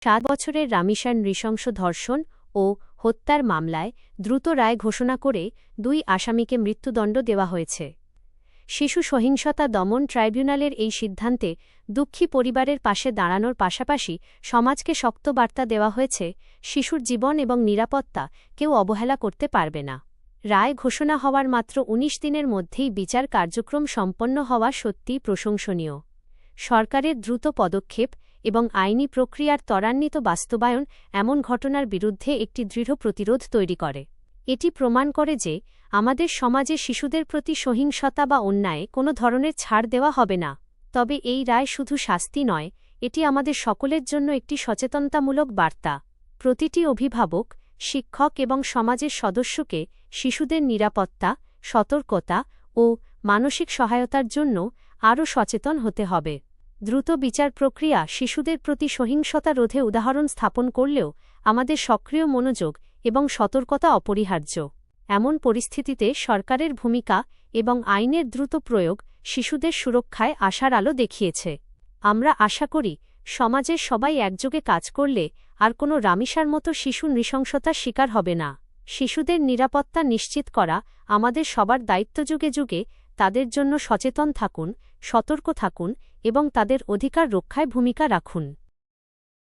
7 বছরের রামিসার নৃশংস ধর্ষণ ও হত্যার মামলায় দ্রুত রায় ঘোষণা করে 2 আসামিকে মৃত্যুদণ্ড দেওয়া হয়েছে। শিশু সহিংসতা দমন ট্রাইব্যুনালের এই সিদ্ধান্তে দুঃখী পরিবারের পাশে দাঁড়ানোর পাশাপাশি সমাজকে শক্ত বার্তা দেওয়া হয়েছে, শিশুর জীবন এবং নিরাপত্তা কেউ অবহেলা করতে পারবে না। রায় ঘোষণা হওয়ার মাত্র 19 দিনের মধ্যেই বিচার কার্যক্রম সম্পন্ন হওয়া সত্যিই প্রশংসনীয়। সরকারের দ্রুত পদক্ষেপ এবং আইনি প্রক্রিয়ার ত্বরান্বিত বাস্তবায়ন এমন ঘটনার বিরুদ্ধে একটি দৃঢ় প্রতিরোধ তৈরি করে। এটি প্রমাণ করে যে আমাদের সমাজে শিশুদের প্রতি সহিংসতা বা অন্যায় কোনো ধরনের ছাড় দেওয়া হবে না। তবে এই রায় শুধু শাস্তি নয়, এটি আমাদের সকলের জন্য একটি সচেতনতামূলক বার্তা। প্রতিটি অভিভাবক, শিক্ষক এবং সমাজের সদস্যকে শিশুদের নিরাপত্তা, সতর্কতা ও মানসিক সহায়তার জন্য আরও সচেতন হতে হবে। দ্রুত বিচার প্রক্রিয়া শিশুদের প্রতি সহিংসতা রোধে উদাহরণ স্থাপন করলেও আমাদের সক্রিয় মনোযোগ এবং সতর্কতা অপরিহার্য। এমন পরিস্থিতিতে সরকারের ভূমিকা এবং আইনের দ্রুত প্রয়োগ শিশুদের সুরক্ষায় আশার আলো দেখিয়েছে। আমরা আশা করি সমাজের সবাই একযোগে কাজ করলে আর কোনো রামিসার মতো শিশু নৃশংসতার শিকার হবে না। শিশুদের নিরাপত্তা নিশ্চিত করা আমাদের সবার দায়িত্ব। যুগে যুগে তাদের জন্য সচেতন থাকুন, সতর্ক থাকুন এবং তাদের অধিকার রক্ষায় ভূমিকা রাখুন।